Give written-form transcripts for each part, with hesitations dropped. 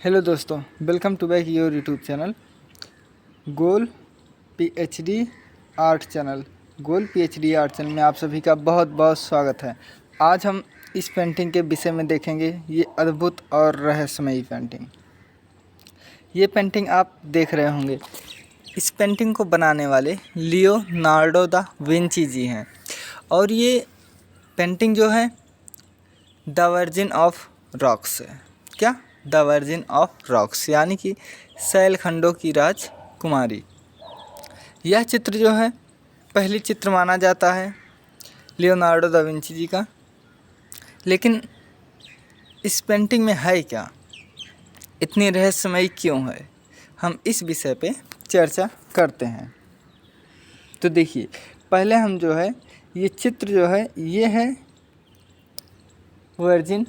Hello दोस्तों, welcome to back your YouTube channel goal PhD art channel. Goal PhD art channel में आप सभी का बहुत बहुत स्वागत है। आज हम इस पेंटिंग के विषय में देखेंगे। ये अद्भुत और रहस्यमयी पेंटिंग। ये पेंटिंग आप देख रहे होंगे, इस पेंटिंग को बनाने वाले लियोनार्डो दा विंची जी हैं। और ये पेंटिंग जो है द वर्जिन ऑफ रॉक्स है। क्या? द वर्जिन ऑफ रॉक्स, यानी कि शैलखंडों की राजकुमारी। यह चित्र जो है पहली चित्र माना जाता है लियोनार्डो दा विंची जी का। लेकिन इस पेंटिंग में है क्या, इतनी रहस्यमयी क्यों है, हम इस विषय पे चर्चा करते हैं। तो देखिए, पहले हम जो है ये चित्र जो है ये है वर्जिन,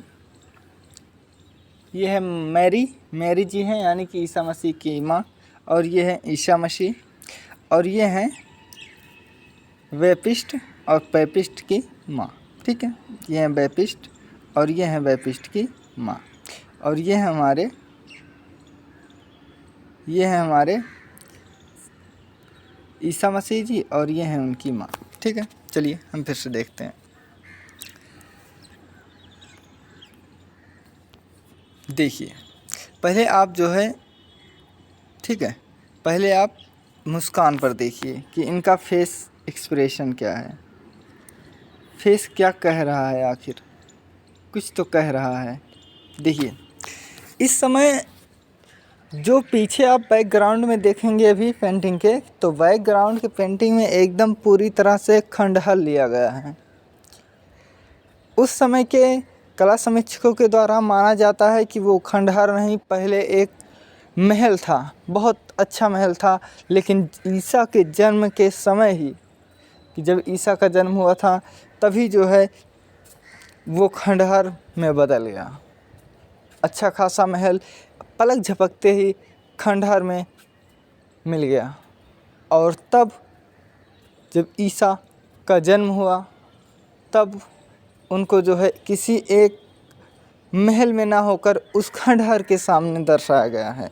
ये है मैरी जी हैं, यानी कि ईसा मसीह की माँ। और ये है ईसा मसीह, और ये हैं वेपिस्ट और पैपिस्ट की माँ। ठीक है, ये हैं वेपिस्ट और ये हैं वेपिस्ट की माँ। और ये हैं हमारे ईसा मसीह जी, और ये हैं उनकी माँ। ठीक है, चलिए हम फिर से देखते हैं। देखिए, पहले आप जो है, ठीक है, पहले आप मुस्कान पर देखिए कि इनका फेस एक्सप्रेशन क्या है। फेस क्या कह रहा है, आखिर कुछ तो कह रहा है। देखिए, इस समय जो पीछे आप बैकग्राउंड में देखेंगे अभी पेंटिंग के, तो बैकग्राउंड के पेंटिंग में एकदम पूरी तरह से खंडहर लिया गया है। उस समय के कला समीक्षकों के द्वारा माना जाता है कि वो खंडहर नहीं, पहले एक महल था, बहुत अच्छा महल था। लेकिन ईसा के जन्म के समय ही, कि जब ईसा का जन्म हुआ था, तभी जो है वो खंडहर में बदल गया। अच्छा खासा महल पलक झपकते ही खंडहर में मिल गया। और तब जब ईसा का जन्म हुआ, तब उनको जो है किसी एक महल में ना होकर उस खंडहर के सामने दर्शाया गया है।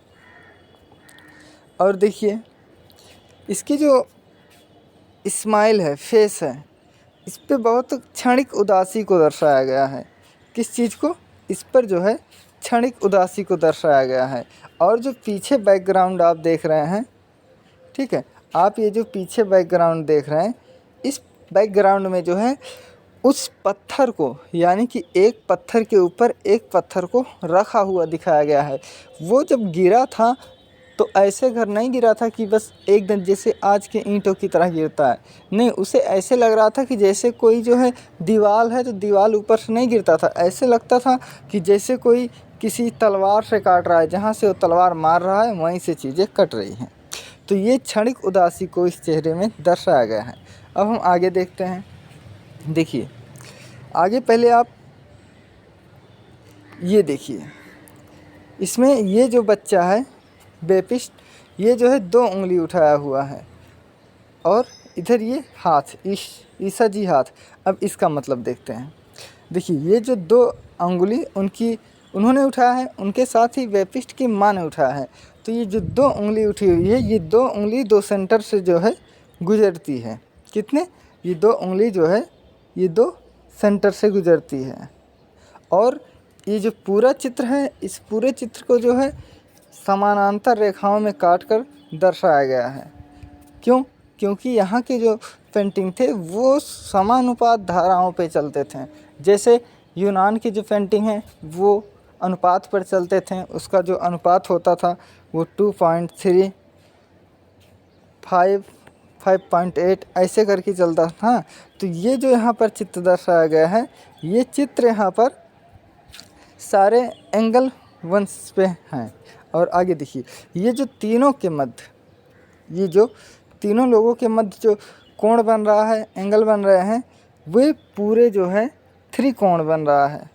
और देखिए, इसकी जो स्माइल है, फेस है, इस पे बहुत क्षणिक उदासी को दर्शाया गया है। किस चीज़ को? इस पर जो है क्षणिक उदासी को दर्शाया गया है। और जो पीछे बैकग्राउंड आप देख रहे हैं, ठीक है, आप ये जो पीछे बैकग्राउंड देख रहे हैं, इस बैकग्राउंड में जो है उस पत्थर को, यानी कि एक पत्थर के ऊपर एक पत्थर को रखा हुआ दिखाया गया है। वो जब गिरा था तो ऐसे घर नहीं गिरा था कि बस एकदम जैसे आज के ईंटों की तरह गिरता है। नहीं, उसे ऐसे लग रहा था कि जैसे कोई जो है दीवार है तो दीवार ऊपर से नहीं गिरता था। ऐसे लगता था कि जैसे कोई किसी तलवार से काट रहा है, जहाँ से वो तलवार मार रहा है वहीं से चीज़ें कट रही हैं। तो ये क्षणिक उदासी को इस चेहरे में दर्शाया गया है। अब हम आगे देखते हैं। देखिए, आगे पहले आप ये देखिए, इसमें ये जो बच्चा है बेपिस्ट, ये जो है 2 उंगली उठाया हुआ है, और इधर ये हाथ, ईसा जी हाथ। अब इसका मतलब देखते हैं। देखिए, ये जो 2 उंगली उन्होंने उठाया है, उनके साथ ही वेपिस्ट की माँ ने उठाया है। तो ये जो 2 उंगली उठी हुई है, ये 2 उंगली 2 सेंटर से जो है गुजरती है। कितने? ये 2 उंगली जो है ये 2 सेंटर से गुजरती है। और ये जो पूरा चित्र है, इस पूरे चित्र को जो है समानांतर रेखाओं में काट कर दर्शाया गया है। क्यों? क्योंकि यहाँ के जो पेंटिंग थे वो समानुपात धाराओं पे चलते थे। जैसे यूनान की जो पेंटिंग है वो अनुपात पर चलते थे। उसका जो अनुपात होता था वो 2.3, 5, 5.8 ऐसे करके चलता था। तो ये जो यहाँ पर चित्र दर्शाया गया है, ये चित्र यहाँ पर सारे एंगल वंश पे हैं। और आगे देखिए, ये जो तीनों के मध्य, ये जो तीनों लोगों के मध्य जो कोण बन रहा है, एंगल बन रहे हैं, वे पूरे जो है 3 कोण बन रहा है,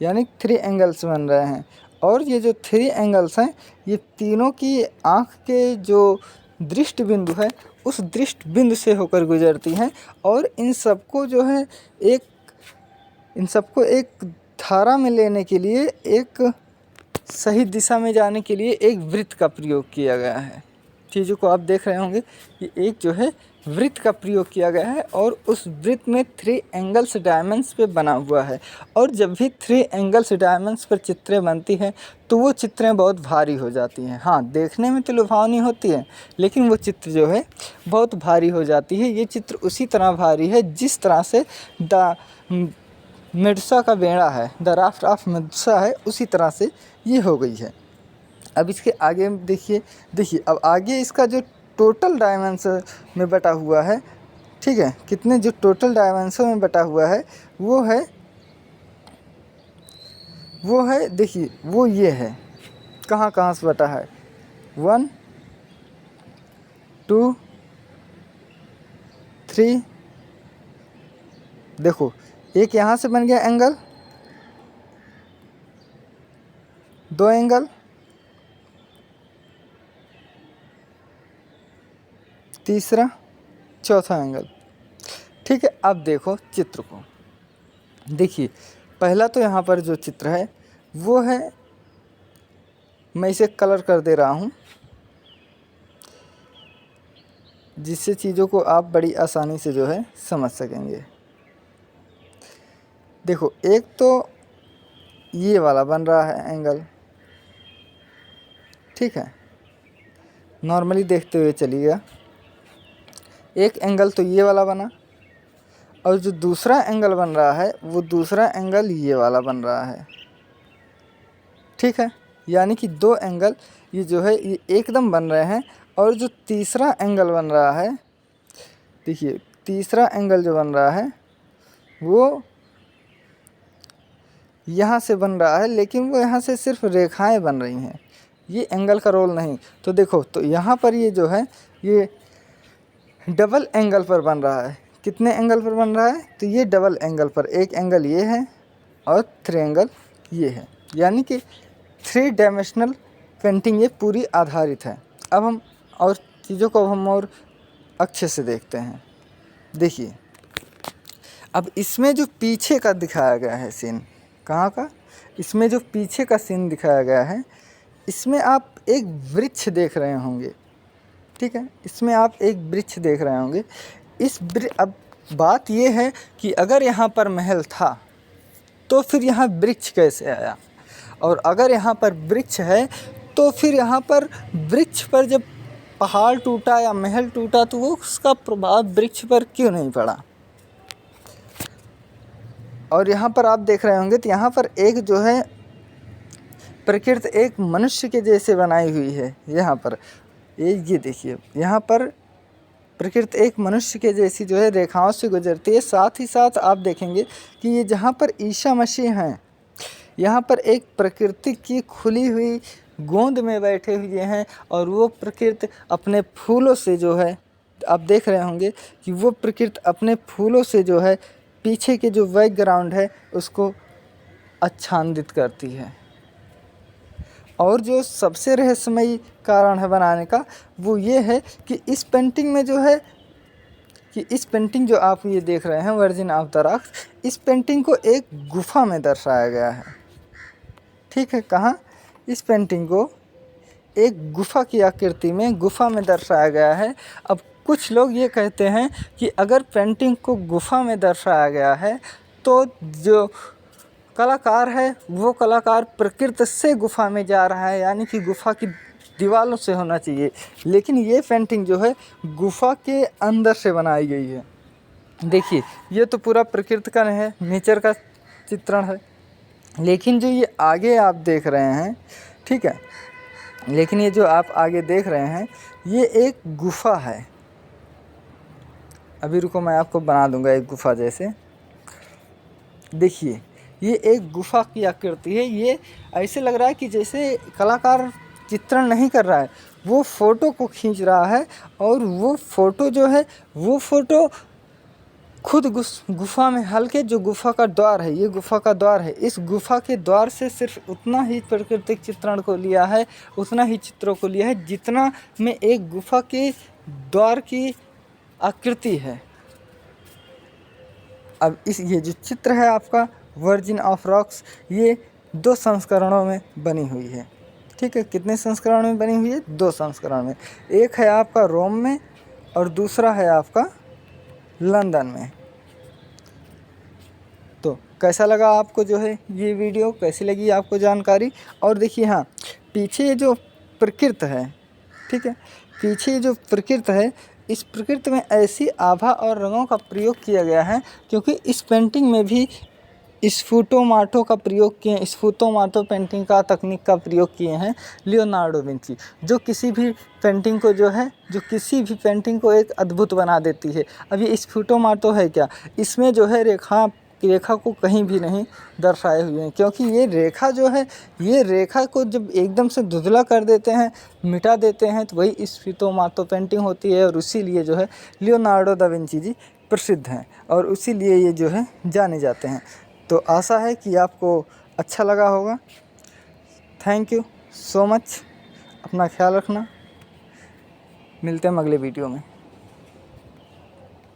यानी 3 एंगल्स बन रहे हैं। और ये जो 3 एंगल्स हैं, ये तीनों की आँख के जो दृष्टि बिंदु है, उस दृष्टि बिंदु से होकर गुजरती हैं। और इन सबको जो है इन सबको एक धारा में लेने के लिए एक सही दिशा में जाने के लिए एक वृत्त का प्रयोग किया गया है। चीज़ों को आप देख रहे होंगे कि एक जो है वृत्त का प्रयोग किया गया है और उस वृत्त में 3 एंगल्स डायमंड्स पे बना हुआ है। और जब भी 3 एंगल्स डायमंड्स पर चित्रें बनती हैं तो वो चित्रें बहुत भारी हो जाती हैं। हाँ, देखने में तो लुभावनी होती है, लेकिन वो चित्र जो है बहुत भारी हो जाती है। ये चित्र उसी तरह भारी है जिस तरह से द मेडुसा का बेड़ा है, द राफ्ट ऑफ मेडुसा है, उसी तरह से ये हो गई है। अब इसके आगे देखिए अब आगे इसका जो टोटल डायमेंशन में बटा हुआ है, ठीक है, कितने जो टोटल डायमेंशन में बटा हुआ है वो है देखिए वो ये है, कहाँ कहाँ से बटा है, 1 2 3, देखो एक यहाँ से बन गया एंगल, 2 एंगल, तीसरा, चौथा एंगल। ठीक है, अब देखो चित्र को, देखिए पहला तो यहाँ पर जो चित्र है वो है, मैं इसे कलर कर दे रहा हूँ जिससे चीज़ों को आप बड़ी आसानी से जो है समझ सकेंगे। देखो एक तो ये वाला बन रहा है एंगल, ठीक है, नॉर्मली देखते हुए चलिएगा। एक एंगल तो ये वाला बना और जो दूसरा एंगल बन रहा है वो दूसरा एंगल ये वाला बन रहा है, ठीक है, यानी कि 2 एंगल ये जो है ये एकदम बन रहे हैं। और जो तीसरा एंगल बन रहा है, देखिए तीसरा एंगल जो बन रहा है वो यहाँ से बन रहा है, लेकिन वो यहाँ से सिर्फ रेखाएं बन रही हैं, ये एंगल का रोल नहीं। तो देखो तो यहाँ पर ये जो है ये डबल एंगल पर बन रहा है। कितने एंगल पर बन रहा है, तो ये डबल एंगल पर, एक एंगल ये है और 3 एंगल ये है, यानी कि 3 डायमेंशनल पेंटिंग ये पूरी आधारित है। अब हम और चीज़ों को हम और अच्छे से देखते हैं। देखिए अब इसमें जो पीछे का दिखाया गया है सीन, कहाँ का, इसमें जो पीछे का सीन दिखाया गया है, इसमें आप एक वृक्ष देख रहे होंगे, ठीक है, इसमें आप एक वृक्ष देख रहे होंगे। अब बात ये है कि अगर यहाँ पर महल था तो फिर यहाँ वृक्ष कैसे आया, और अगर यहाँ पर वृक्ष है तो फिर यहाँ पर वृक्ष पर जब पहाड़ टूटा या महल टूटा तो वो उसका प्रभाव वृक्ष पर क्यों नहीं पड़ा। और यहाँ पर आप देख रहे होंगे तो यहाँ पर एक जो है प्रकृति एक मनुष्य के जैसे बनाई हुई है। यहाँ पर ये देखिए, यहाँ पर प्रकृति एक मनुष्य के जैसी जो है रेखाओं से गुजरती है। साथ ही साथ आप देखेंगे कि ये जहाँ पर ईसा मसीह हैं, यहाँ पर एक प्रकृति की खुली हुई गोंद में बैठे हुए हैं, और वो प्रकृति अपने फूलों से जो है, आप देख रहे होंगे कि वो प्रकृति अपने फूलों से जो है पीछे के जो बैकग्राउंड है उसको आच्छादित करती है। और जो सबसे रहस्यमयी कारण है बनाने का वो ये है कि इस पेंटिंग में जो है कि इस पेंटिंग जो आप ये देख रहे हैं वर्जिन ऑफ द रॉक्स, इस पेंटिंग को एक गुफा में दर्शाया गया है, ठीक है। कहाँ, इस पेंटिंग को एक गुफा की आकृति में गुफा में दर्शाया गया है। अब कुछ लोग ये कहते हैं कि अगर पेंटिंग को गुफा में दर्शाया गया है तो जो कलाकार है वो कलाकार प्रकृति से गुफा में जा रहा है, यानी कि गुफा की दीवारों से होना चाहिए। लेकिन ये पेंटिंग जो है गुफा के अंदर से बनाई गई है। देखिए ये तो पूरा प्रकृति का है, नेचर का चित्रण है, लेकिन जो ये आगे आप देख रहे हैं, ठीक है, लेकिन ये जो आप आगे देख रहे हैं ये एक गुफा है। अभी रुको, मैं आपको बना दूंगा एक गुफा जैसे। देखिए ये एक गुफा की आकृति है। ये ऐसे लग रहा है कि जैसे कलाकार चित्रण नहीं कर रहा है, वो फ़ोटो को खींच रहा है, और वो फ़ोटो जो है वो फ़ोटो खुद गुफा में, हल्के जो गुफा का द्वार है, ये गुफा का द्वार है, इस गुफा के द्वार से सिर्फ उतना ही प्राकृतिक चित्रण को लिया है, उतना ही चित्रों को लिया है जितना में एक गुफा के द्वार की आकृति है। अब ये जो चित्र है आपका वर्जिन ऑफ रॉक्स, ये 2 संस्करणों में बनी हुई है। ठीक है, कितने संस्करण में बनी हुई है? 2 संस्करण में। एक है आपका रोम में और दूसरा है आपका लंदन में। तो कैसा लगा आपको जो है ये वीडियो, कैसी लगी आपको जानकारी? और देखिए हाँ, पीछे जो प्रकृति है, ठीक है, पीछे जो प्रकृति है, इस प्रकृति में ऐसी आभा और रंगों का प्रयोग किया गया है क्योंकि इस पेंटिंग में भी स्फुटोमाटो का प्रयोग किए हैं। स्फुटोमाटो पेंटिंग का तकनीक का प्रयोग किए हैं लियोनार्डो विंची, जो किसी भी पेंटिंग को जो है, जो किसी भी पेंटिंग को एक अद्भुत बना देती है। अब ये स्फुटोमाटो है क्या, इसमें जो है रेखा को कहीं भी नहीं दर्शाए हुए हैं, क्योंकि ये रेखा जो है, ये रेखा को जब एकदम से धुंधला कर देते हैं, मिटा देते हैं, तो वही स्फुटोमाटो पेंटिंग होती है। और इसीलिए जो है लियोनार्डो दा विंची जी प्रसिद्ध हैं और इसीलिए ये जो है जाने जाते हैं। तो आशा है कि आपको अच्छा लगा होगा। थैंक यू सो मच, अपना ख्याल रखना, मिलते हैं अगले वीडियो में।